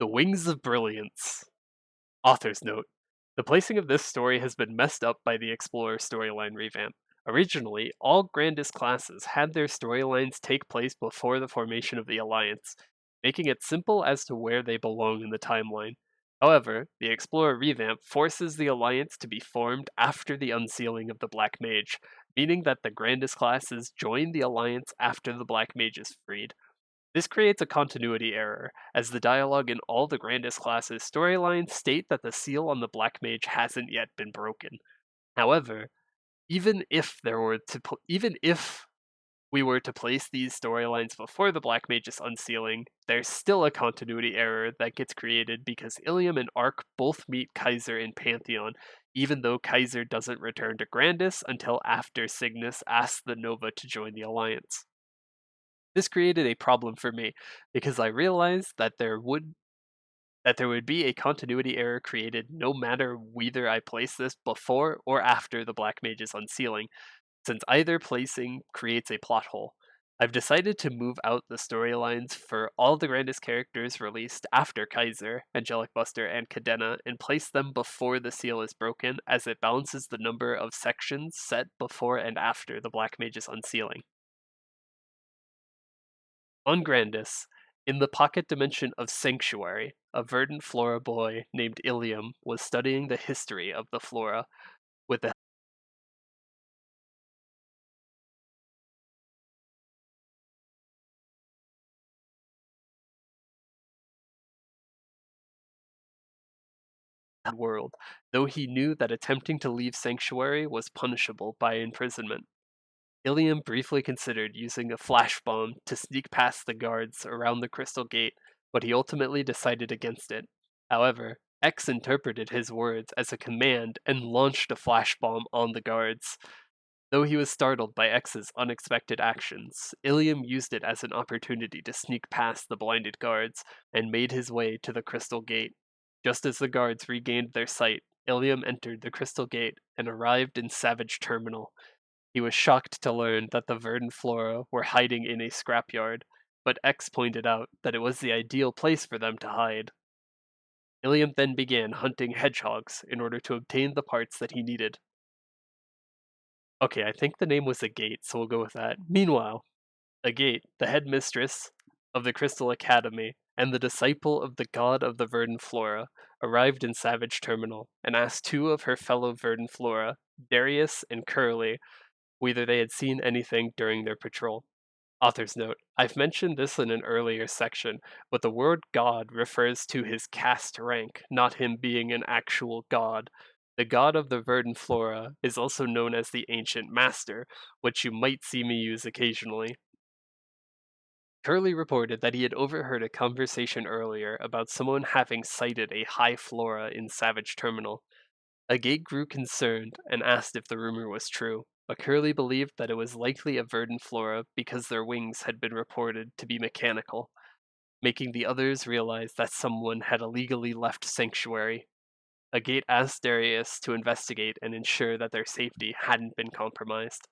The Wings of Brilliance. Author's note. The placing of this story has been messed up by the Explorer storyline revamp. Originally, all Grandis classes had their storylines take place before the formation of the Alliance, making it simple as to where they belong in the timeline. However, the Explorer revamp forces the Alliance to be formed after the unsealing of the Black Mage, meaning that the Grandis classes join the Alliance after the Black Mage is freed. This creates a continuity error, as the dialogue in all the Grandis classes storylines state that the seal on the Black Mage hasn't yet been broken. However, even if we were to place these storylines before the Black Mage's unsealing, there's still a continuity error that gets created because Ilium and Ark both meet Kaiser in Pantheon, even though Kaiser doesn't return to Grandis until after Cygnus asks the Nova to join the Alliance. This created a problem for me because I realized that there would be a continuity error created no matter whether I place this before or after the Black Mage's unsealing, since either placing creates a plot hole. I've decided to move out the storylines for all the Grandis characters released after Kaiser, Angelic Buster, and Cadena, and place them before the seal is broken, as it balances the number of sections set before and after the Black Mage's unsealing. On Grandis, in the pocket dimension of Sanctuary, a verdant flora boy named Ilium was studying the history of the flora with the world, though he knew that attempting to leave Sanctuary was punishable by imprisonment. Ilium briefly considered using a flash bomb to sneak past the guards around the Crystal Gate, but he ultimately decided against it. However, X interpreted his words as a command and launched a flash bomb on the guards. Though he was startled by X's unexpected actions, Ilium used it as an opportunity to sneak past the blinded guards and made his way to the Crystal Gate. Just as the guards regained their sight, Ilium entered the Crystal Gate and arrived in Savage Terminal. He was shocked to learn that the verdant flora were hiding in a scrapyard, but X pointed out that it was the ideal place for them to hide. Ilium then began hunting hedgehogs in order to obtain the parts that he needed. Okay, I think the name was Agate, so we'll go with that. Meanwhile, Agate, the headmistress of the Crystal Academy and the disciple of the god of the verdant flora, arrived in Savage Terminal and asked two of her fellow verdant flora, Darius and Curly, whether they had seen anything during their patrol. Author's note: I've mentioned this in an earlier section, but the word god refers to his caste rank, not him being an actual god. The god of the verdant flora is also known as the Ancient Master, which you might see me use occasionally. Curly reported that he had overheard a conversation earlier about someone having sighted a high flora in Savage Terminal. Agate grew concerned and asked if the rumor was true, but Curly believed that it was likely a verdant flora because their wings had been reported to be mechanical, making the others realize that someone had illegally left Sanctuary. Agate asked Darius to investigate and ensure that their safety hadn't been compromised.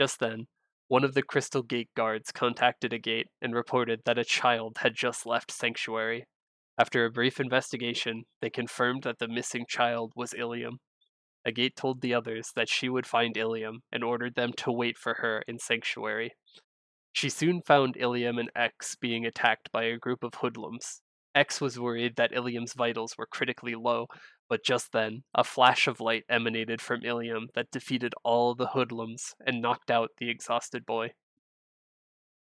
Just then, one of the Crystal Gate guards contacted Agate and reported that a child had just left Sanctuary. After a brief investigation, they confirmed that the missing child was Ilium. Agate told the others that she would find Ilium and ordered them to wait for her in Sanctuary. She soon found Ilium and X being attacked by a group of hoodlums. X was worried that Ilium's vitals were critically low, but just then, a flash of light emanated from Ilium that defeated all the hoodlums and knocked out the exhausted boy.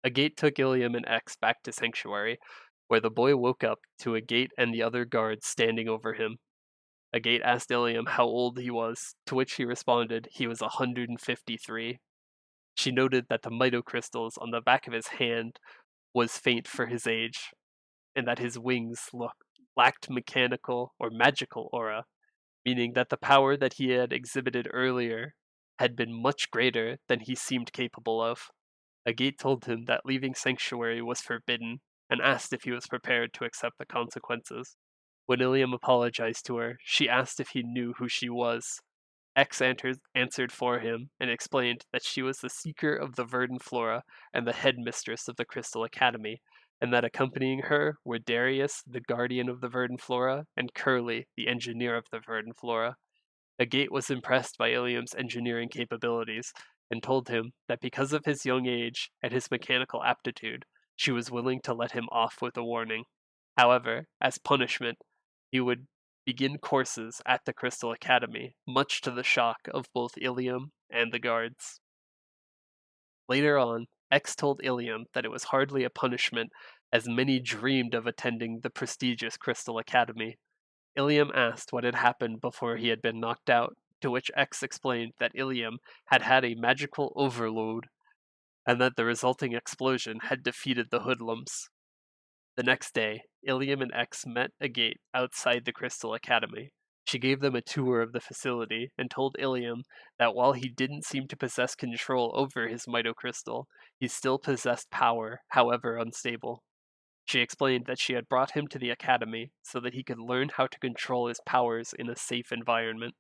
Agate took Ilium and X back to Sanctuary, where the boy woke up to Agate and the other guards standing over him. Agate asked Ilium how old he was, to which he responded he was 153. She noted that the mitocrystals on the back of his hand was faint for his age, and that his wings lacked mechanical or magical aura, meaning that the power that he had exhibited earlier had been much greater than he seemed capable of. Agate told him that leaving Sanctuary was forbidden, and asked if he was prepared to accept the consequences. When Ilium apologized to her, she asked if he knew who she was. X answered for him and explained that she was the seeker of the verdant flora and the headmistress of the Crystal Academy, and that accompanying her were Darius, the guardian of the verdant flora, and Curly, the engineer of the verdant flora. Agate was impressed by Ilium's engineering capabilities and told him that because of his young age and his mechanical aptitude, she was willing to let him off with a warning. However, as punishment, he would begin courses at the Crystal Academy, much to the shock of both Ilium and the guards. Later on, X told Ilium that it was hardly a punishment, as many dreamed of attending the prestigious Crystal Academy. Ilium asked what had happened before he had been knocked out, to which X explained that Ilium had had a magical overload, and that the resulting explosion had defeated the hoodlums. The next day, Ilium and X met Agate outside the Crystal Academy. She gave them a tour of the facility and told Ilium that while he didn't seem to possess control over his mitocrystal, he still possessed power, however unstable. She explained that she had brought him to the academy so that he could learn how to control his powers in a safe environment.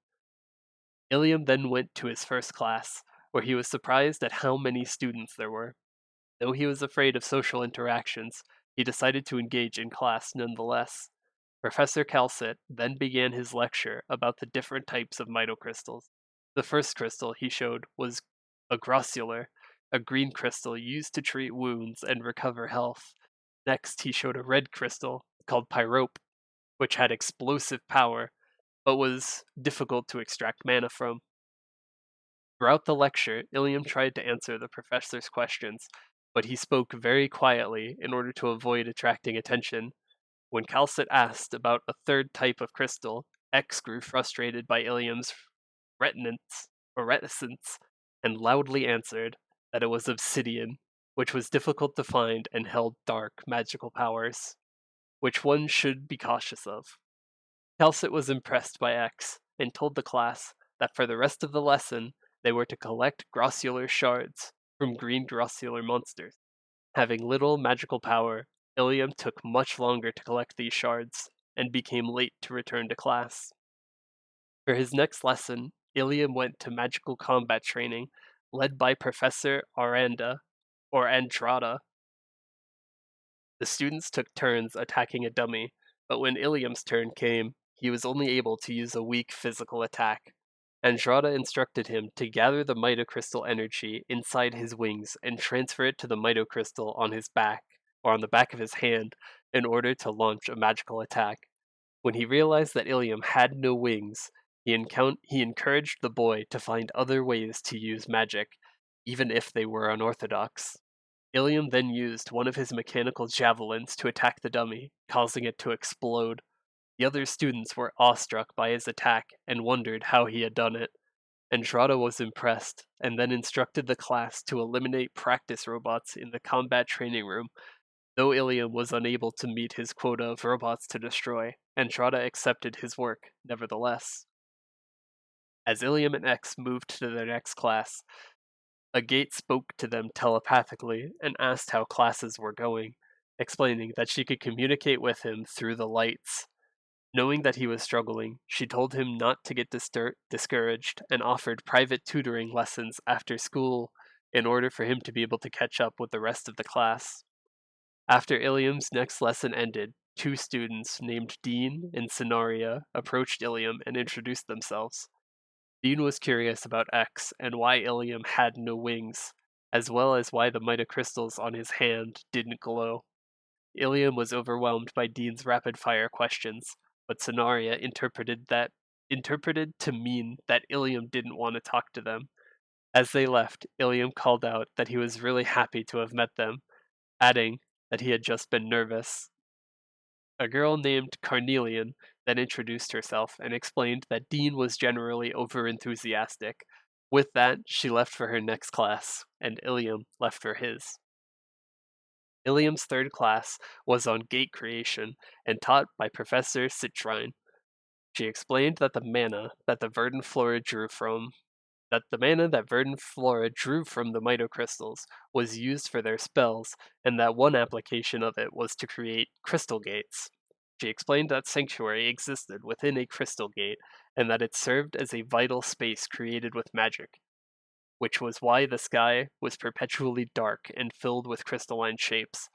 Ilium then went to his first class, where he was surprised at how many students there were. Though he was afraid of social interactions, he decided to engage in class nonetheless. Professor Calcit then began his lecture about the different types of mitocrystals. The first crystal he showed was a grossular, a green crystal used to treat wounds and recover health. Next, he showed a red crystal called pyrope, which had explosive power, but was difficult to extract mana from. Throughout the lecture, Ilium tried to answer the professor's questions, but he spoke very quietly in order to avoid attracting attention. When Calcit asked about a third type of crystal, X grew frustrated by Ilium's reticence and loudly answered that it was obsidian, which was difficult to find and held dark magical powers, which one should be cautious of. Calcit was impressed by X and told the class that for the rest of the lesson they were to collect grossular shards from green grossular monsters. Having little magical power, Ilium took much longer to collect these shards and became late to return to class. For his next lesson, Ilium went to magical combat training led by Professor Andrada. The students took turns attacking a dummy, but when Ilium's turn came, he was only able to use a weak physical attack. Andrada instructed him to gather the mitocrystal energy inside his wings and transfer it to the mitocrystal on his back, or on the back of his hand, in order to launch a magical attack. When he realized that Ilium had no wings, he encouraged the boy to find other ways to use magic, even if they were unorthodox. Ilium then used one of his mechanical javelins to attack the dummy, causing it to explode. The other students were awestruck by his attack and wondered how he had done it. Andrada was impressed and then instructed the class to eliminate practice robots in the combat training room. Though Ilium was unable to meet his quota of robots to destroy, Andrada accepted his work nevertheless. As Ilium and X moved to their next class, Agate spoke to them telepathically and asked how classes were going, explaining that she could communicate with him through the lights. Knowing that he was struggling, she told him not to get discouraged and offered private tutoring lessons after school in order for him to be able to catch up with the rest of the class. After Ilium's next lesson ended, two students named Dean and Sonaria approached Ilium and introduced themselves. Dean was curious about X and why Ilium had no wings, as well as why the mitocrystals on his hand didn't glow. Ilium was overwhelmed by Dean's rapid-fire questions, but Sonaria interpreted to mean that Ilium didn't want to talk to them. As they left, Ilium called out that he was really happy to have met them, adding that he had just been nervous. A girl named Carnelian then introduced herself and explained that Dean was generally overenthusiastic. With that, she left for her next class, and Ilium left for his. Ilium's third class was on gate creation and taught by Professor Citrine. She explained that the mana that verdant flora drew from the mitocrystals was used for their spells, and that one application of it was to create crystal gates. She explained that Sanctuary existed within a crystal gate, and that it served as a vital space created with magic, which was why the sky was perpetually dark and filled with crystalline shapes.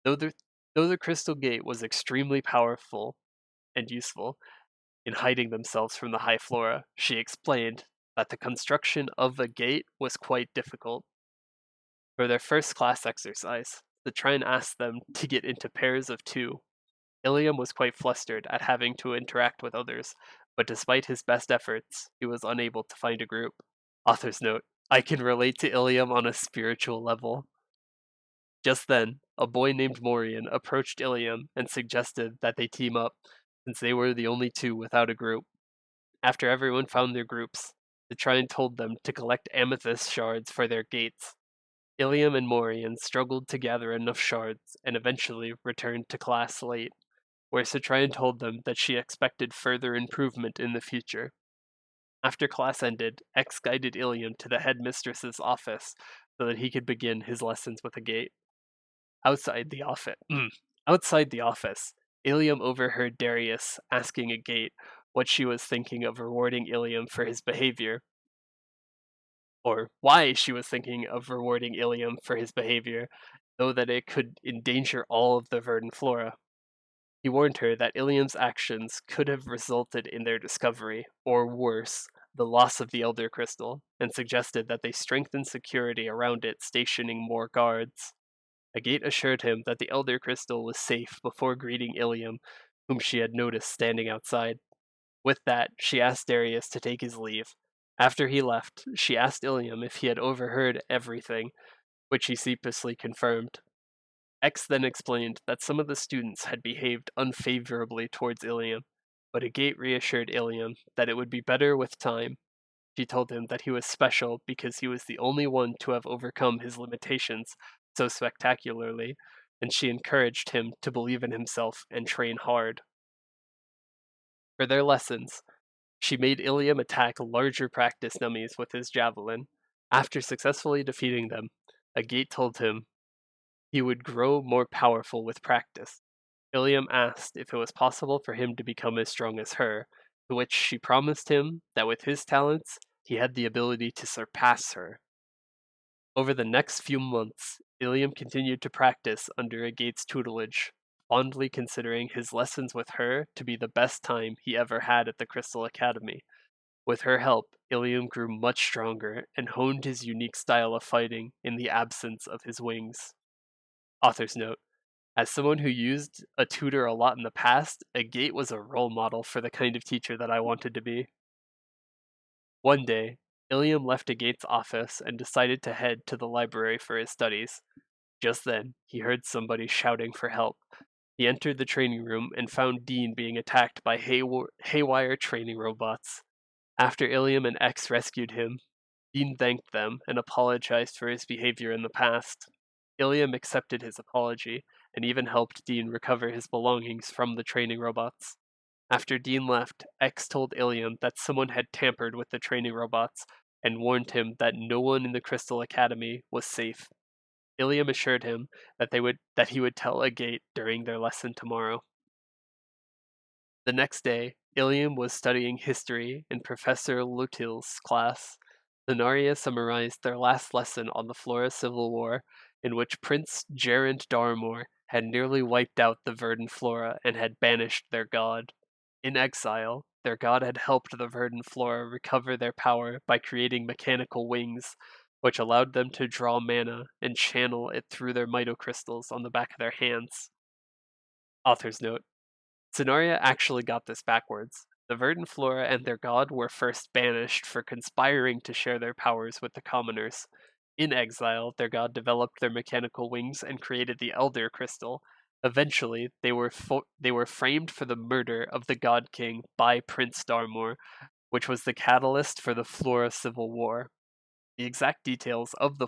Though the, though the crystal gate was extremely powerful and useful in hiding themselves from the high flora, she explained that the construction of a gate was quite difficult. For their first class exercise, the Trine asked them to get into pairs of two. Ilium was quite flustered at having to interact with others, but despite his best efforts, he was unable to find a group. Author's note: I can relate to Ilium on a spiritual level. Just then, a boy named Morian approached Ilium and suggested that they team up, since they were the only two without a group. After everyone found their groups, the Trine told them to collect amethyst shards for their gates. Ilium and Morian struggled to gather enough shards and eventually returned to class late, where Citrian told them that she expected further improvement in the future. After class ended, X guided Ilium to the headmistress's office so that he could begin his lessons with a gate. Outside the office, outside the office, Ilium overheard Darius asking a gate what she was thinking of rewarding Ilium for his behavior, or why she was thinking of rewarding Ilium for his behavior, though that it could endanger all of the verdant flora. He warned her that Ilium's actions could have resulted in their discovery, or worse, the loss of the Elder Crystal, and suggested that they strengthen security around it, stationing more guards. Agate assured him that the Elder Crystal was safe before greeting Ilium, whom she had noticed standing outside. With that, she asked Darius to take his leave. After he left, she asked Ilium if he had overheard everything, which he sheepishly confirmed. X then explained that some of the students had behaved unfavorably towards Ilium, but Agate reassured Ilium that it would be better with time. She told him that he was special because he was the only one to have overcome his limitations so spectacularly, and she encouraged him to believe in himself and train hard. For their lessons, she made Ilium attack larger practice dummies with his javelin. After successfully defeating them, Agate told him he would grow more powerful with practice. Ilium asked if it was possible for him to become as strong as her, to which she promised him that with his talents, he had the ability to surpass her. Over the next few months, Ilium continued to practice under Agate's tutelage, fondly considering his lessons with her to be the best time he ever had at the Crystal Academy. With her help, Ilium grew much stronger and honed his unique style of fighting in the absence of his wings. Author's note: as someone who used a tutor a lot in the past, Agate was a role model for the kind of teacher that I wanted to be. One day, Ilium left Agate's office and decided to head to the library for his studies. Just then, he heard somebody shouting for help. He entered the training room and found Dean being attacked by haywire training robots. After Ilium and X rescued him, Dean thanked them and apologized for his behavior in the past. Ilium accepted his apology and even helped Dean recover his belongings from the training robots. After Dean left, X told Ilium that someone had tampered with the training robots and warned him that no one in the Crystal Academy was safe. Ilium assured him that he would tell Agate during their lesson tomorrow. The next day, Ilium was studying history in Professor Lutil's class. Lunaria summarized their last lesson on the Flora Civil War, in which Prince Gerard Darmore had nearly wiped out the verdant flora and had banished their god. In exile, their god had helped the verdant flora recover their power by creating mechanical wings, which allowed them to draw mana and channel it through their mitocrystals on the back of their hands. Author's note: Sonaria actually got this backwards. The verdant flora and their god were first banished for conspiring to share their powers with the commoners. In exile, their god developed their mechanical wings and created the Elder Crystal. Eventually, they were framed for the murder of the God King by Prince Darmore, which was the catalyst for the Flora Civil War. The exact details of the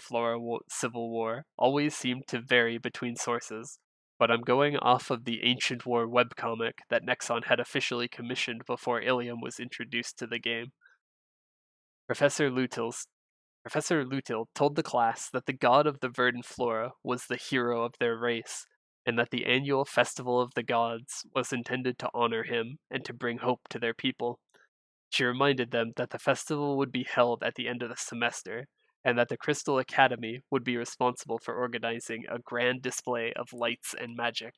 Civil War always seem to vary between sources, but I'm going off of the Ancient War webcomic that Nexon had officially commissioned before Ilium was introduced to the game. Professor Lutil told the class that the god of the verdant flora was the hero of their race, and that the annual Festival of the Gods was intended to honor him and to bring hope to their people. She reminded them that the festival would be held at the end of the semester, and that the Crystal Academy would be responsible for organizing a grand display of lights and magic.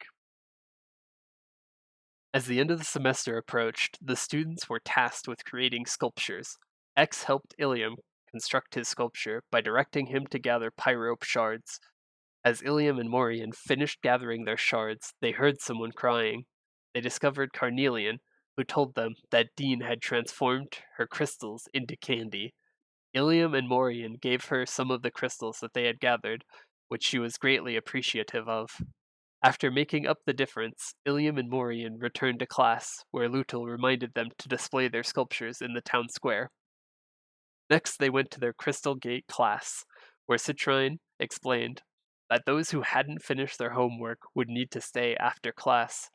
As the end of the semester approached, the students were tasked with creating sculptures. X helped Ilium construct his sculpture by directing him to gather pyrope shards. As Ilium and Morian finished gathering their shards, they heard someone crying. They discovered Carnelian, who told them that Dean had transformed her crystals into candy. Ilium and Morian gave her some of the crystals that they had gathered, which she was greatly appreciative of. After making up the difference, Ilium and Morian returned to class, where Lutul reminded them to display their sculptures in the town square. Next, they went to their Crystal Gate class, where Citrine explained that those who hadn't finished their homework would need to stay after class.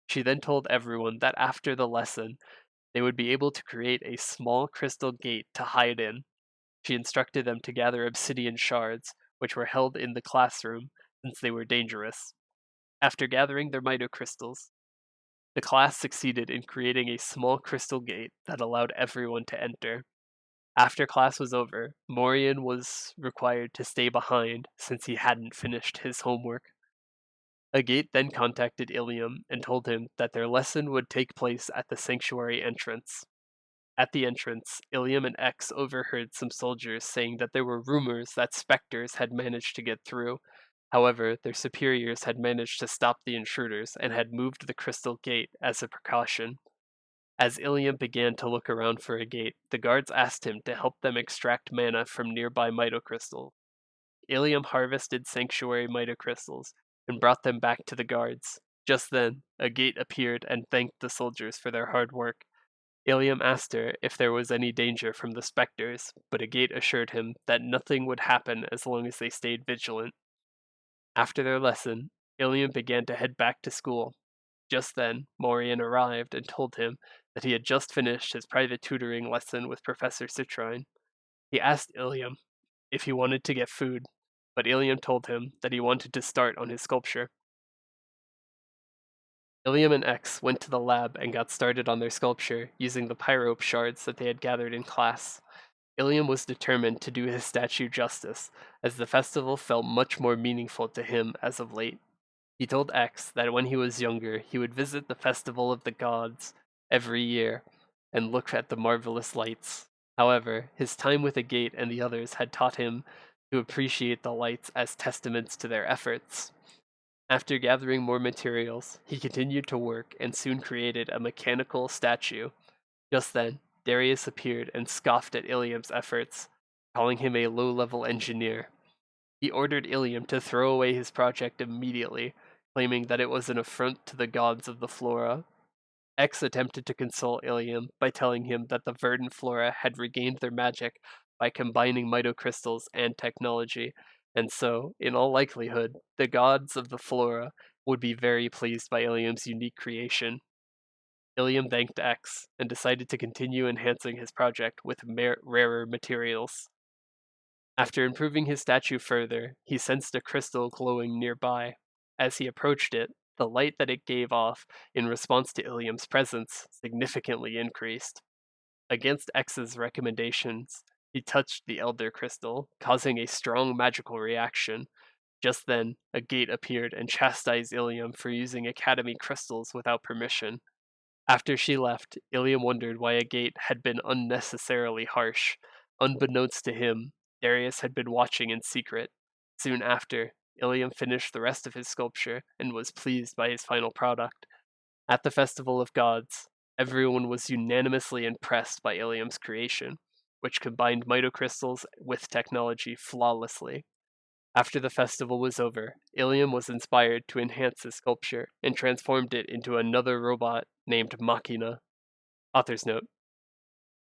She then told everyone that after the lesson, they would be able to create a small crystal gate to hide in. She instructed them to gather obsidian shards, which were held in the classroom, since they were dangerous. After gathering their mitocrystals, the class succeeded in creating a small crystal gate that allowed everyone to enter. After class was over, Morian was required to stay behind since he hadn't finished his homework. Agate then contacted Ilium and told him that their lesson would take place at the sanctuary entrance. At the entrance, Ilium and X overheard some soldiers saying that there were rumors that specters had managed to get through. However, their superiors had managed to stop the intruders and had moved the crystal gate as a precaution. As Ilium began to look around for a gate, the guards asked him to help them extract mana from nearby mitocrystals. Ilium harvested sanctuary mitocrystals and brought them back to the guards. Just then, a gate appeared and thanked the soldiers for their hard work. Ilium asked her if there was any danger from the specters, but Agate assured him that nothing would happen as long as they stayed vigilant. After their lesson, Ilium began to head back to school. Just then, Morian arrived and told him that he had just finished his private tutoring lesson with Professor Citrine. He asked Ilium if he wanted to get food, but Ilium told him that he wanted to start on his sculpture. Ilium and X went to the lab and got started on their sculpture using the pyrope shards that they had gathered in class. Ilium was determined to do his statue justice, as the festival felt much more meaningful to him as of late. He told X that when he was younger, he would visit the Festival of the Gods every year and look at the marvelous lights. However, his time with Agate and the others had taught him to appreciate the lights as testaments to their efforts. After gathering more materials, he continued to work and soon created a mechanical statue. Just then, Darius appeared and scoffed at Ilium's efforts, calling him a low-level engineer. He ordered Ilium to throw away his project immediately, claiming that it was an affront to the gods of the flora. X attempted to console Ilium by telling him that the verdant flora had regained their magic by combining mitocrystals and technology, and so, in all likelihood, the gods of the flora would be very pleased by Ilium's unique creation. Ilium thanked X and decided to continue enhancing his project with rarer materials. After improving his statue further, he sensed a crystal glowing nearby. As he approached it, the light that it gave off in response to Ilium's presence significantly increased. Against X's recommendations, he touched the Elder Crystal, causing a strong magical reaction. Just then, a gate appeared and chastised Ilium for using Academy crystals without permission. After she left, Ilium wondered why Agate had been unnecessarily harsh. Unbeknownst to him, Darius had been watching in secret. Soon after, Ilium finished the rest of his sculpture and was pleased by his final product. At the Festival of Gods, everyone was unanimously impressed by Ilium's creation, which combined mitocrystals with technology flawlessly. After the festival was over, Ilium was inspired to enhance his sculpture and transformed it into another robot named Machina. Author's note: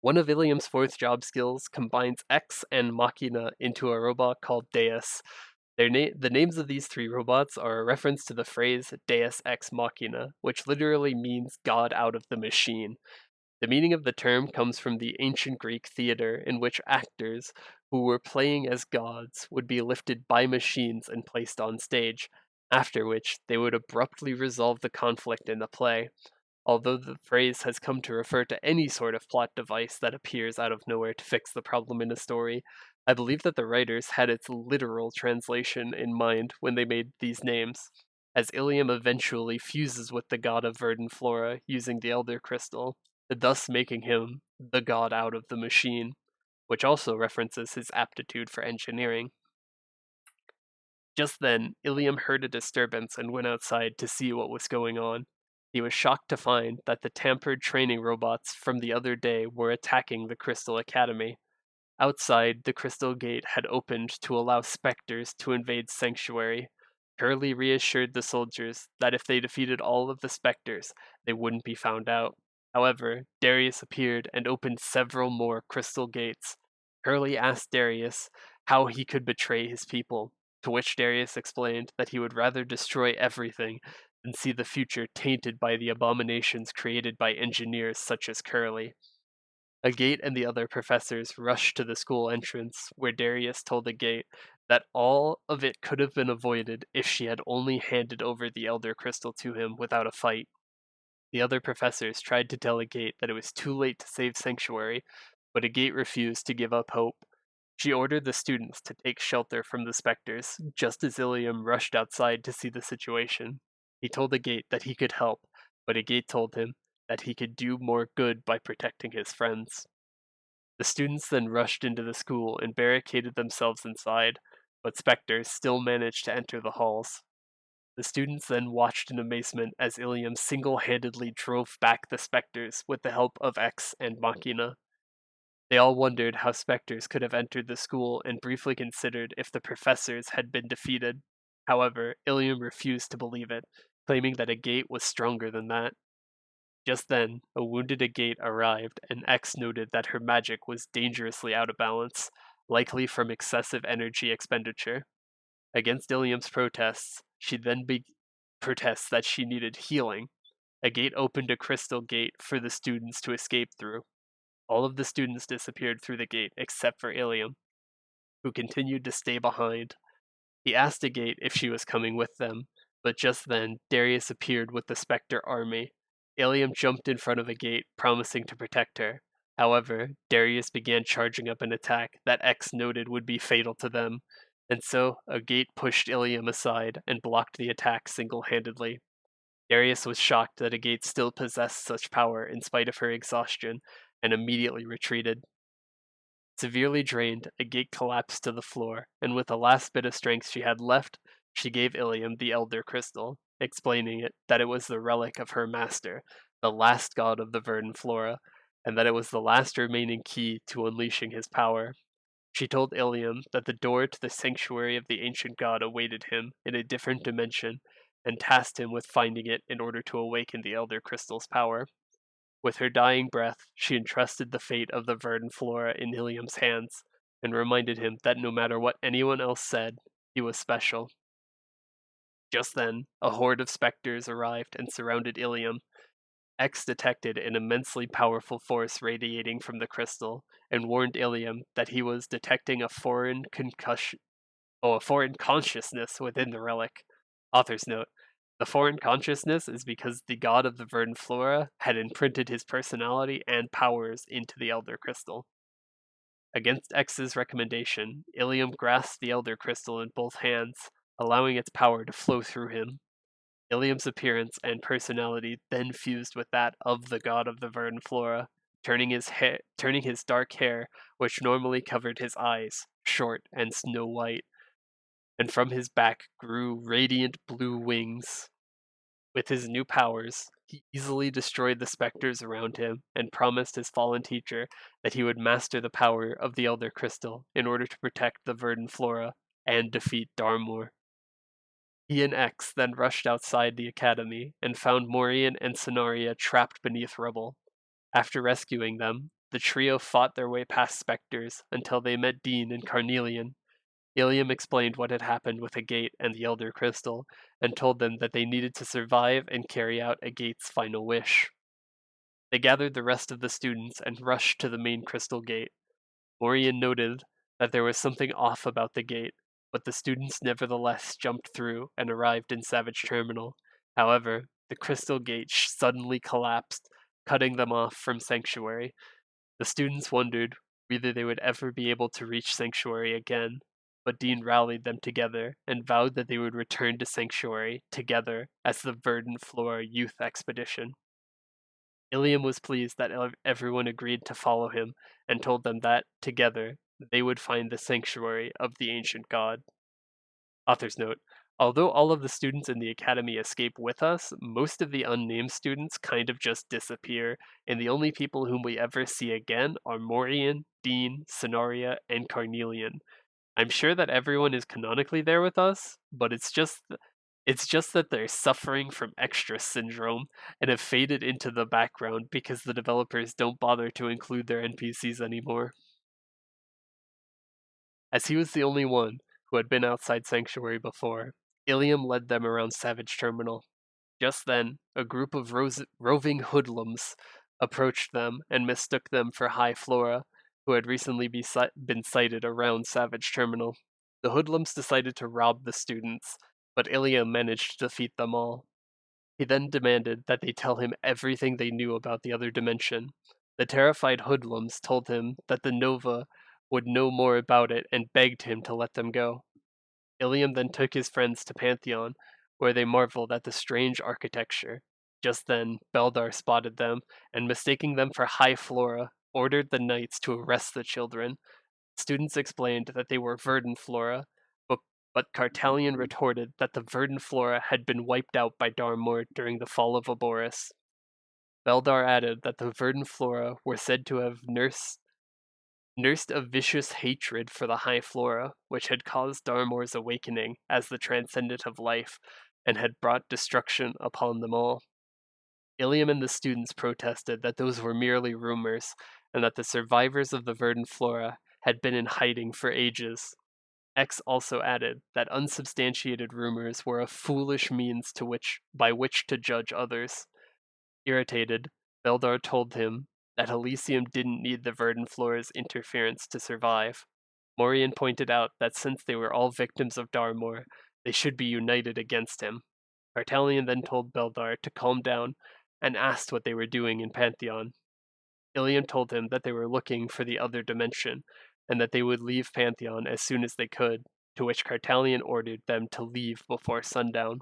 one of Ilium's fourth job skills combines X and Machina into a robot called Deus. The names of these three robots are a reference to the phrase Deus ex machina, which literally means God out of the machine. The meaning of the term comes from the ancient Greek theater in which actors who were playing as gods would be lifted by machines and placed on stage, after which they would abruptly resolve the conflict in the play. Although the phrase has come to refer to any sort of plot device that appears out of nowhere to fix the problem in a story, I believe that the writers had its literal translation in mind when they made these names, as Ilium eventually fuses with the god of verdant flora using the Elder Crystal, thus making him the god out of the machine, which also references his aptitude for engineering. Just then, Ilium heard a disturbance and went outside to see what was going on. He was shocked to find that the tampered training robots from the other day were attacking the Crystal Academy. Outside, the crystal gate had opened to allow specters to invade Sanctuary. Curly reassured the soldiers that if they defeated all of the specters, they wouldn't be found out. However, Darius appeared and opened several more crystal gates. Curly asked Darius how he could betray his people, to which Darius explained that he would rather destroy everything than see the future tainted by the abominations created by engineers such as Curly. Agate and the other professors rushed to the school entrance, where Darius told Agate that all of it could have been avoided if she had only handed over the Elder Crystal to him without a fight. The other professors tried to tell Agate that it was too late to save Sanctuary, but Agate refused to give up hope. She ordered the students to take shelter from the specters, just as Ilium rushed outside to see the situation. He told Agate that he could help, but Agate told him that he could do more good by protecting his friends. The students then rushed into the school and barricaded themselves inside, but specters still managed to enter the halls. The students then watched in amazement as Ilium single-handedly drove back the specters with the help of X and Machina. They all wondered how specters could have entered the school and briefly considered if the professors had been defeated. However, Ilium refused to believe it, claiming that a gate was stronger than that. Just then, a wounded Agate arrived, and X noted that her magic was dangerously out of balance, likely from excessive energy expenditure. Against Ilium's protests, she then protests that she needed healing. Agate opened a crystal gate for the students to escape through. All of the students disappeared through the gate except for Ilium, who continued to stay behind. He asked Agate if she was coming with them, but just then Darius appeared with the Spectre army. Ilium jumped in front of Agate, promising to protect her. However, Darius began charging up an attack that X noted would be fatal to them, and so Agate pushed Ilium aside and blocked the attack single-handedly. Darius was shocked that Agate still possessed such power in spite of her exhaustion, and immediately retreated. Severely drained, Agate collapsed to the floor, and with the last bit of strength she had left, she gave Ilium the Elder Crystal, explaining that it was the relic of her master, the last god of the verdant flora, and that it was the last remaining key to unleashing his power. She told Ilium that the door to the sanctuary of the ancient god awaited him in a different dimension, and tasked him with finding it in order to awaken the Elder Crystal's power. With her dying breath, she entrusted the fate of the verdant flora in Ilium's hands, and reminded him that no matter what anyone else said, he was special. Just then, a horde of specters arrived and surrounded Ilium. X detected an immensely powerful force radiating from the crystal, and warned Ilium that he was detecting a foreign consciousness within the relic. Author's note: the foreign consciousness is because the god of the verdant flora had imprinted his personality and powers into the Elder Crystal. Against X's recommendation, Ilium grasped the Elder Crystal in both hands, allowing its power to flow through him. Ilium's appearance and personality then fused with that of the god of the verdant flora, turning his dark hair, which normally covered his eyes, short and snow white, and from his back grew radiant blue wings. With his new powers, he easily destroyed the specters around him and promised his fallen teacher that he would master the power of the Elder Crystal in order to protect the verdant flora and defeat Darmor. He and X then rushed outside the academy and found Morian and Sonaria trapped beneath rubble. After rescuing them, the trio fought their way past specters until they met Dean and Carnelian. Ilium explained what had happened with Agate and the Elder Crystal, and told them that they needed to survive and carry out Agate's final wish. They gathered the rest of the students and rushed to the main crystal gate. Morian noted that there was something off about the gate, but the students nevertheless jumped through and arrived in Savage Terminal. However, the crystal gate suddenly collapsed, cutting them off from Sanctuary. The students wondered whether they would ever be able to reach Sanctuary again, but Dean rallied them together and vowed that they would return to Sanctuary together as the Verdant Flora Youth Expedition. Ilium was pleased that everyone agreed to follow him and told them that, together, they would find the sanctuary of the ancient god. Author's note: although all of the students in the academy escape with us, most of the unnamed students kind of just disappear, and the only people whom we ever see again are Morian, Dean, Sonaria, and Carnelian. I'm sure that everyone is canonically there with us, but it's just that they're suffering from extra syndrome and have faded into the background because the developers don't bother to include their NPCs anymore. As he was the only one who had been outside Sanctuary before, Ilium led them around Savage Terminal. Just then, a group of roving hoodlums approached them and mistook them for High Flora, who had recently been sighted around Savage Terminal. The hoodlums decided to rob the students, but Ilium managed to defeat them all. He then demanded that they tell him everything they knew about the other dimension. The terrified hoodlums told him that the Nova would know more about it and begged him to let them go. Ilium then took his friends to Pantheon, where they marveled at the strange architecture. Just then, Beldar spotted them, and mistaking them for High Flora, ordered the knights to arrest the children. Students explained that they were verdant flora, but, but Cartalion retorted that the verdant flora had been wiped out by Darmor during the fall of Aboris. Beldar added that the verdant flora were said to have nursed a vicious hatred for the High Flora, which had caused Darmor's awakening as the transcendent of life, and had brought destruction upon them all. Ilium and the students protested that those were merely rumors, and that the survivors of the verdant flora had been in hiding for ages. X also added that unsubstantiated rumors were a foolish means by which to judge others. Irritated, Beldar told him that Elysium didn't need the verdant flora's interference to survive. Morian pointed out that since they were all victims of Darmor, they should be united against him. Cartalion then told Beldar to calm down and asked what they were doing in Pantheon. Ilium told him that they were looking for the other dimension, and that they would leave Pantheon as soon as they could, to which Cartalion ordered them to leave before sundown.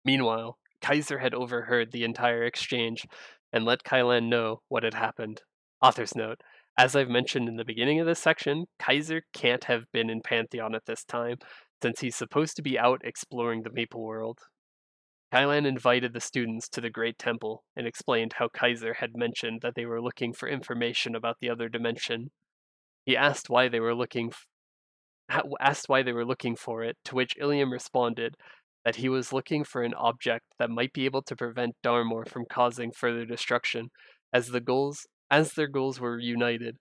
Meanwhile, Kaiser had overheard the entire exchange and let Kylan know what had happened. Author's note: as I've mentioned in the beginning of this section, Kaiser can't have been in Pantheon at this time, since he's supposed to be out exploring the Maple World. Kylan invited the students to the Great Temple and explained how Kaiser had mentioned that they were looking for information about the other dimension. He asked why they were looking for it, to which Ilium responded that he was looking for an object that might be able to prevent Darmor from causing further destruction. As their goals were united,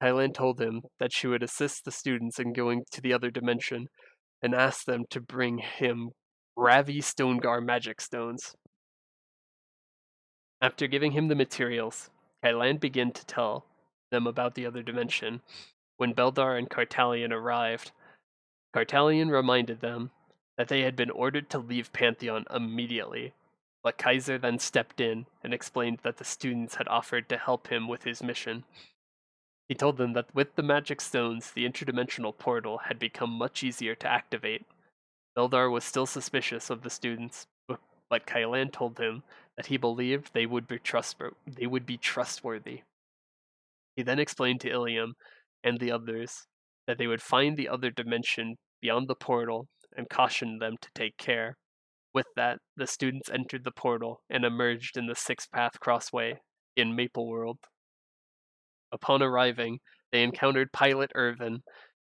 Kylan told him that she would assist the students in going to the other dimension and asked them to bring him Ravi Stonegar magic stones. After giving him the materials, Kylan began to tell them about the other dimension. When Beldar and Cartalion arrived, Cartalion reminded them that they had been ordered to leave Pantheon immediately, but Kaiser then stepped in and explained that the students had offered to help him with his mission. He told them that with the magic stones, the interdimensional portal had become much easier to activate. Beldar was still suspicious of the students, but Kylan told him that he believed they would be trustworthy. He then explained to Ilium and the others that they would find the other dimension beyond the portal and cautioned them to take care. With that, the students entered the portal and emerged in the Sixth Path Crossway in Maple World. Upon arriving, they encountered Pilot Irvin,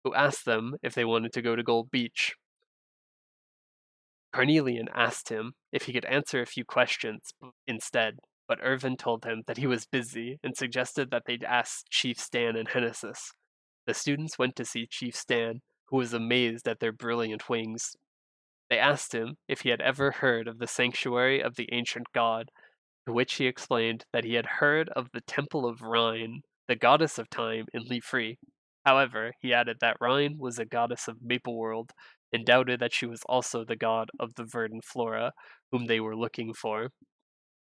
who asked them if they wanted to go to Gold Beach. Carnelian asked him if he could answer a few questions instead, but Irvin told him that he was busy and suggested that they'd ask Chief Stan and Hennesis. The students went to see Chief Stan, who was amazed at their brilliant wings. They asked him if he had ever heard of the sanctuary of the ancient god, to which he explained that he had heard of the Temple of Rhine, the goddess of time, in Leafree. However, he added that Rhine was a goddess of Maple World, and doubted that she was also the god of the verdant flora, whom they were looking for,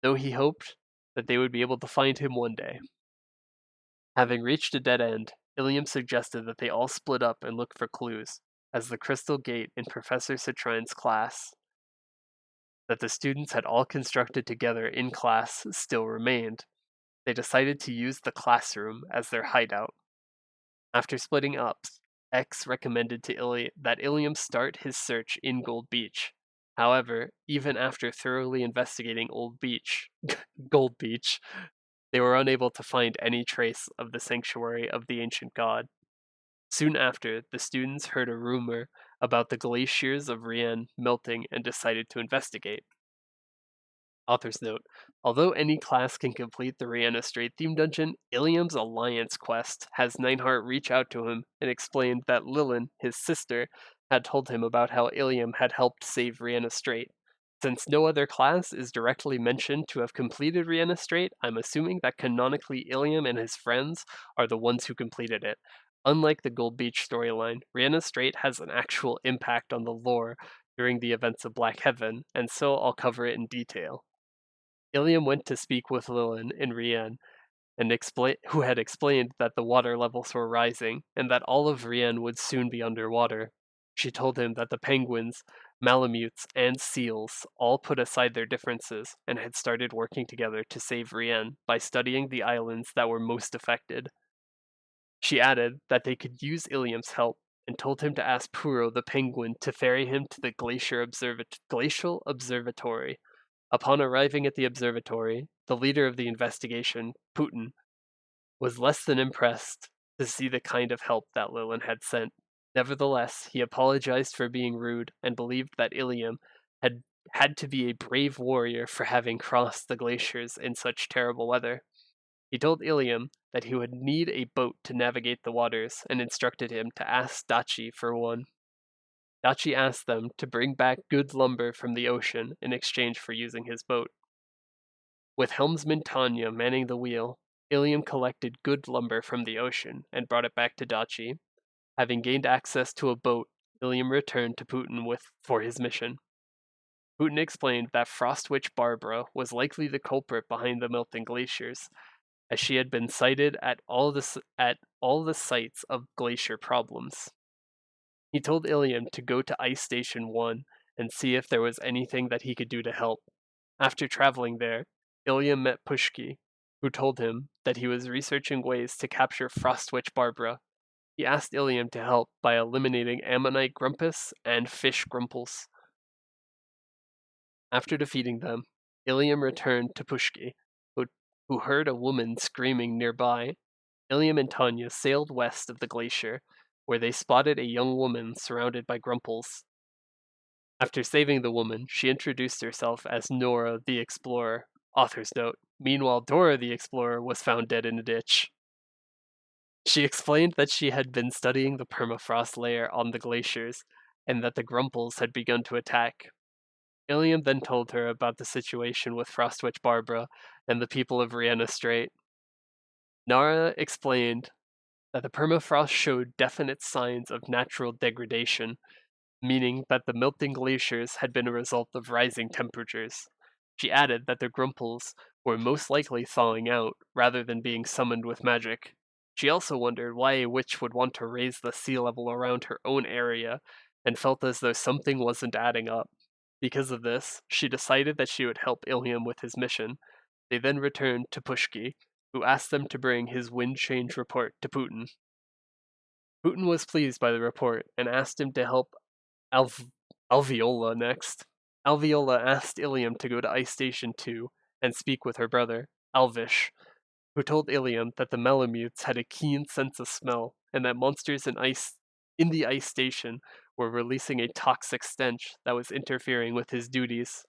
though he hoped that they would be able to find him one day. Having reached a dead end, Ilium suggested that they all split up and look for clues, as the crystal gate in Professor Citroen's class that the students had all constructed together in class still remained. They decided to use the classroom as their hideout. After splitting up, X recommended to that Ilium start his search in Gold Beach. However, even after thoroughly investigating Gold Beach, they were unable to find any trace of the sanctuary of the ancient god. Soon after, the students heard a rumor about the glaciers of Rien melting and decided to investigate. Author's note: although any class can complete the Rihanna Strait theme dungeon, Ilium's alliance quest has Nineheart reach out to him and explained that Lilin, his sister, had told him about how Ilium had helped save Rihanna Strait. Since no other class is directly mentioned to have completed Rihanna Strait, I'm assuming that canonically Ilium and his friends are the ones who completed it. Unlike the Gold Beach storyline, Rihanna Strait has an actual impact on the lore during the events of Black Heaven, and so I'll cover it in detail. Ilium went to speak with Lilin in Rien, who had explained that the water levels were rising and that all of Rien would soon be underwater. She told him that the penguins, malamutes, and seals all put aside their differences and had started working together to save Rien by studying the islands that were most affected. She added that they could use Ilium's help and told him to ask Puro the penguin to ferry him to the glacial observatory. Upon arriving at the observatory, the leader of the investigation, Putin, was less than impressed to see the kind of help that Lilin had sent. Nevertheless, he apologized for being rude and believed that Ilium had to be a brave warrior for having crossed the glaciers in such terrible weather. He told Ilium that he would need a boat to navigate the waters and instructed him to ask Dachi for one. Dachi asked them to bring back good lumber from the ocean in exchange for using his boat. With helmsman Tanya manning the wheel, Ilium collected good lumber from the ocean and brought it back to Dachi. Having gained access to a boat, Ilium returned to Putin for his mission. Putin explained that Frost Witch Barbara was likely the culprit behind the melting glaciers, as she had been cited at all the sites of glacier problems. He told Ilium to go to Ice Station 1 and see if there was anything that he could do to help. After traveling there, Ilium met Pushki, who told him that he was researching ways to capture Frostwitch Barbara. He asked Ilium to help by eliminating Ammonite Grumpus and Fish Grumples. After defeating them, Ilium returned to Pushki, who heard a woman screaming nearby. Ilium and Tanya sailed west of the glacier, where they spotted a young woman surrounded by Grumples. After saving the woman, she introduced herself as Nora the Explorer. Author's note: meanwhile, Dora the Explorer was found dead in a ditch. She explained that she had been studying the permafrost layer on the glaciers, and that the Grumples had begun to attack. Ilium then told her about the situation with Frostwitch Barbara and the people of Rihanna Strait. Nara explained that the permafrost showed definite signs of natural degradation, meaning that the melting glaciers had been a result of rising temperatures. She added that the Grumples were most likely thawing out, rather than being summoned with magic. She also wondered why a witch would want to raise the sea level around her own area, and felt as though something wasn't adding up. Because of this, she decided that she would help Ilium with his mission. They then returned to Pushki, who asked them to bring his wind change report to Putin. Putin was pleased by the report and asked him to help Alveola next. Alveola asked Ilium to go to Ice Station 2 and speak with her brother, Alvish, who told Ilium that the Malamutes had a keen sense of smell and that monsters in the ice station were releasing a toxic stench that was interfering with his duties.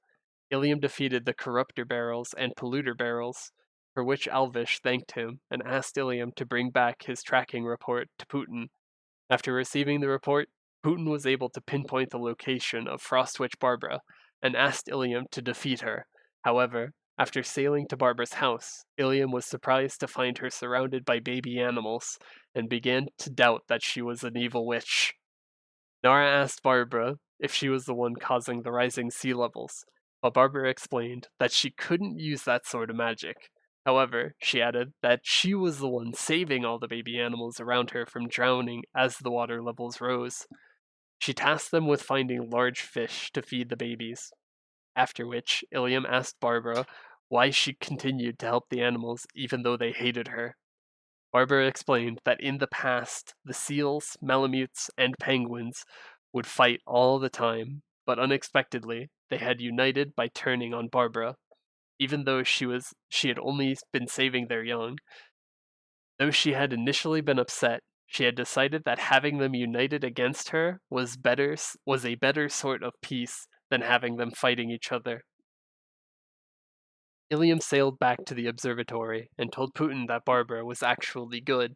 Ilium defeated the Corruptor Barrels and Polluter Barrels, for which Alvish thanked him and asked Ilium to bring back his tracking report to Putin. After receiving the report, Putin was able to pinpoint the location of Frostwitch Barbara and asked Ilium to defeat her. However, after sailing to Barbara's house, Ilium was surprised to find her surrounded by baby animals and began to doubt that she was an evil witch. Nara asked Barbara if she was the one causing the rising sea levels, but Barbara explained that she couldn't use that sort of magic. However, she added that she was the one saving all the baby animals around her from drowning as the water levels rose. She tasked them with finding large fish to feed the babies, after which Ilium asked Barbara why she continued to help the animals even though they hated her. Barbara explained that in the past, the seals, malamutes, and penguins would fight all the time, but unexpectedly, they had united by turning on Barbara. Even though she had only been saving their young, though she had initially been upset, she had decided that having them united against her was a better sort of peace than having them fighting each other. Ilium sailed back to the observatory and told Putin that Barbara was actually good.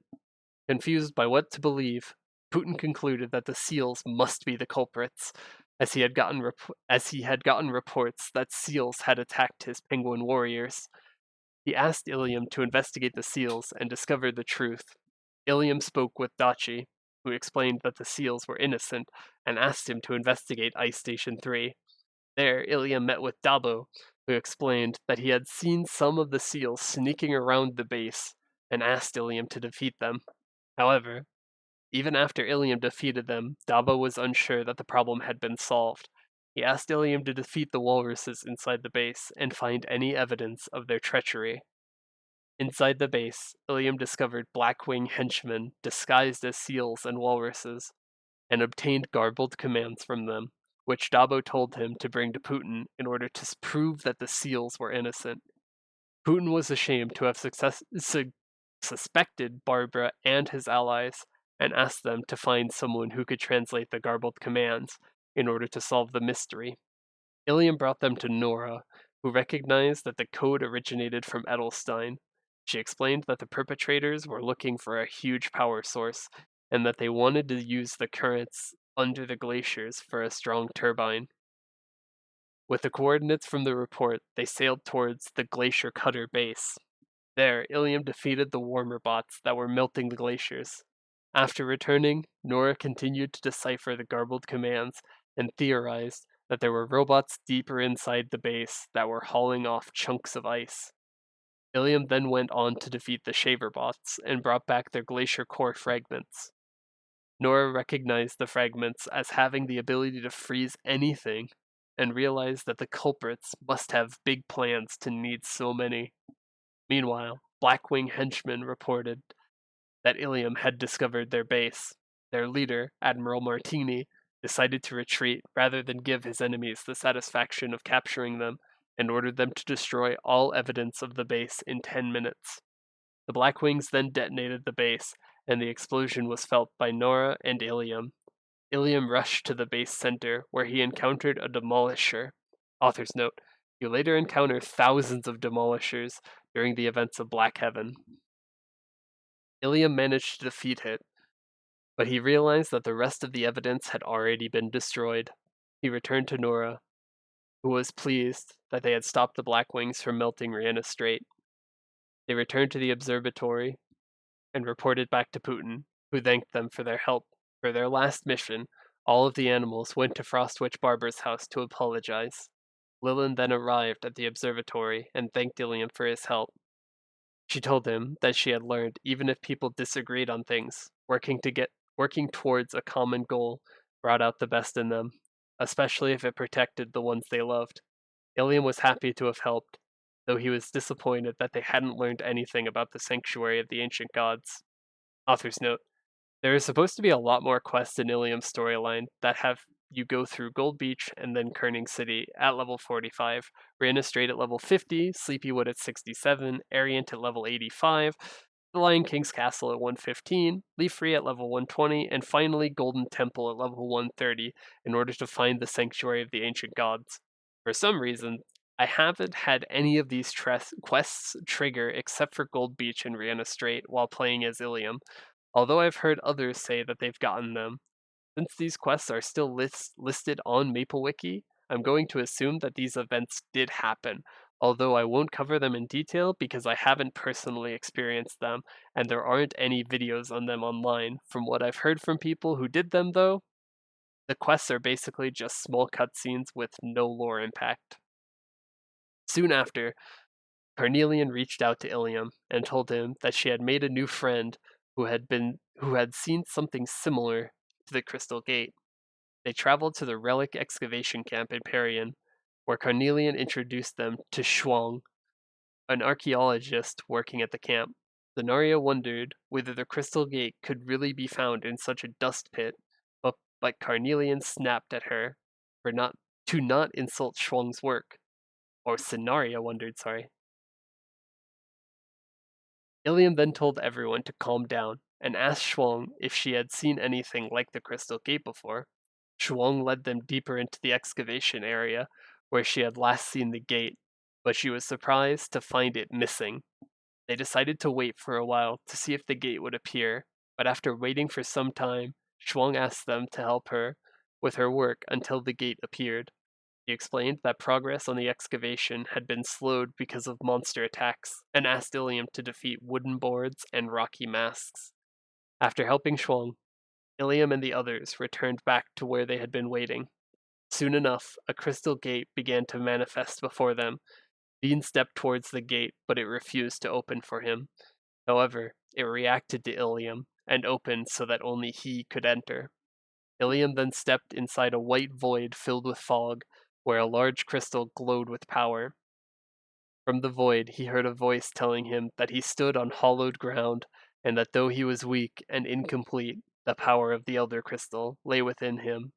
Confused by what to believe, Putin concluded that the seals must be the culprits, as he had gotten reports that seals had attacked his penguin warriors. He asked Ilium to investigate the seals and discovered the truth. Ilium spoke with Dachi, who explained that the seals were innocent, and asked him to investigate Ice Station 3. There, Ilium met with Dabo, who explained that he had seen some of the seals sneaking around the base, and asked Ilium to defeat them. However, even after Ilium defeated them, Dabo was unsure that the problem had been solved. He asked Ilium to defeat the walruses inside the base and find any evidence of their treachery. Inside the base, Ilium discovered Blackwing henchmen disguised as seals and walruses, and obtained garbled commands from them, which Dabo told him to bring to Putin in order to prove that the seals were innocent. Putin was ashamed to have suspected Barbara and his allies, and asked them to find someone who could translate the garbled commands in order to solve the mystery. Ilium brought them to Nora, who recognized that the code originated from Edelstein. She explained that the perpetrators were looking for a huge power source, and that they wanted to use the currents under the glaciers for a strong turbine. With the coordinates from the report, they sailed towards the Glacier Cutter base. There, Ilium defeated the warmer bots that were melting the glaciers. After returning, Nora continued to decipher the garbled commands and theorized that there were robots deeper inside the base that were hauling off chunks of ice. Ilium then went on to defeat the Shaver bots and brought back their glacier core fragments. Nora recognized the fragments as having the ability to freeze anything, and realized that the culprits must have big plans to need so many. Meanwhile, Blackwing henchmen reported that Ilium had discovered their base. Their leader, Admiral Martini, decided to retreat rather than give his enemies the satisfaction of capturing them, and ordered them to destroy all evidence of the base in 10 minutes. The Blackwings then detonated the base, and the explosion was felt by Nora and Ilium. Ilium rushed to the base center, where he encountered a demolisher. Author's note: you later encounter thousands of demolishers during the events of Black Heaven. Ilium managed to defeat it, but he realized that the rest of the evidence had already been destroyed. He returned to Nora, who was pleased that they had stopped the Blackwings from melting Rihanna Strait. They returned to the observatory and reported back to Putin, who thanked them for their help. For their last mission, all of the animals went to Frostwitch Barber's house to apologize. Lilin then arrived at the observatory and thanked Ilium for his help. She told him that she had learned even if people disagreed on things, working towards a common goal brought out the best in them, especially if it protected the ones they loved. Ilium was happy to have helped, though he was disappointed that they hadn't learned anything about the sanctuary of the ancient gods. Author's note: there is supposed to be a lot more quests in Ilium's storyline that have you go through Gold Beach and then Kerning City at level 45, Rihanna Strait at level 50, Sleepywood at 67, Ariant at level 85, the Lion King's Castle at 115, Leafree at level 120, and finally Golden Temple at level 130 in order to find the Sanctuary of the Ancient Gods. For some reason, I haven't had any of these quests trigger except for Gold Beach and Rihanna Strait while playing as Ilium, although I've heard others say that they've gotten them. Since these quests are still listed on MapleWiki, I'm going to assume that these events did happen, although I won't cover them in detail because I haven't personally experienced them, and there aren't any videos on them online. From what I've heard from people who did them, though, the quests are basically just small cutscenes with no lore impact. Soon after, Carnelian reached out to Ilium and told him that she had made a new friend who had seen something similar to the Crystal Gate. They traveled to the relic excavation camp in Parian, where Carnelian introduced them to Shuang, an archaeologist working at the camp. Zenaria wondered whether the Crystal Gate could really be found in such a dust pit, but Carnelian snapped at her for not insult Shuang's work. Or Zenaria wondered, sorry. Ilium then told everyone to calm down and asked Shuang if she had seen anything like the Crystal Gate before. Shuang led them deeper into the excavation area where she had last seen the gate, but she was surprised to find it missing. They decided to wait for a while to see if the gate would appear, but after waiting for some time, Shuang asked them to help her with her work until the gate appeared. He explained that progress on the excavation had been slowed because of monster attacks, and asked Ilium to defeat wooden boards and rocky masks. After helping Shuang, Ilium and the others returned back to where they had been waiting. Soon enough, a crystal gate began to manifest before them. Bean stepped towards the gate, but it refused to open for him. However, it reacted to Ilium and opened so that only he could enter. Ilium then stepped inside a white void filled with fog, where a large crystal glowed with power. From the void, he heard a voice telling him that he stood on hollowed ground, and that though he was weak and incomplete, the power of the Elder Crystal lay within him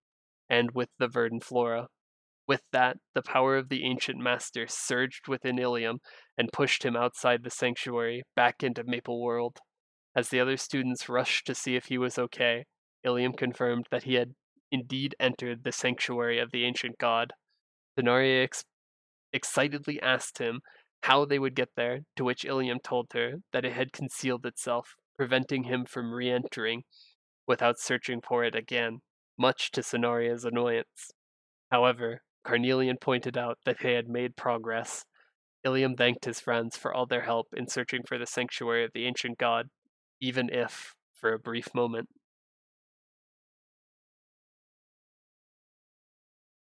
and with the verdant flora. With that, the power of the ancient master surged within Ilium and pushed him outside the sanctuary back into Maple World. As the other students rushed to see if he was okay, Ilium confirmed that he had indeed entered the sanctuary of the ancient god. Denaria excitedly asked him how they would get there, to which Ilium told her that it had concealed itself, preventing him from re-entering without searching for it again, much to Cenaria's annoyance. However, Carnelian pointed out that they had made progress. Ilium thanked his friends for all their help in searching for the sanctuary of the ancient god, even if for a brief moment.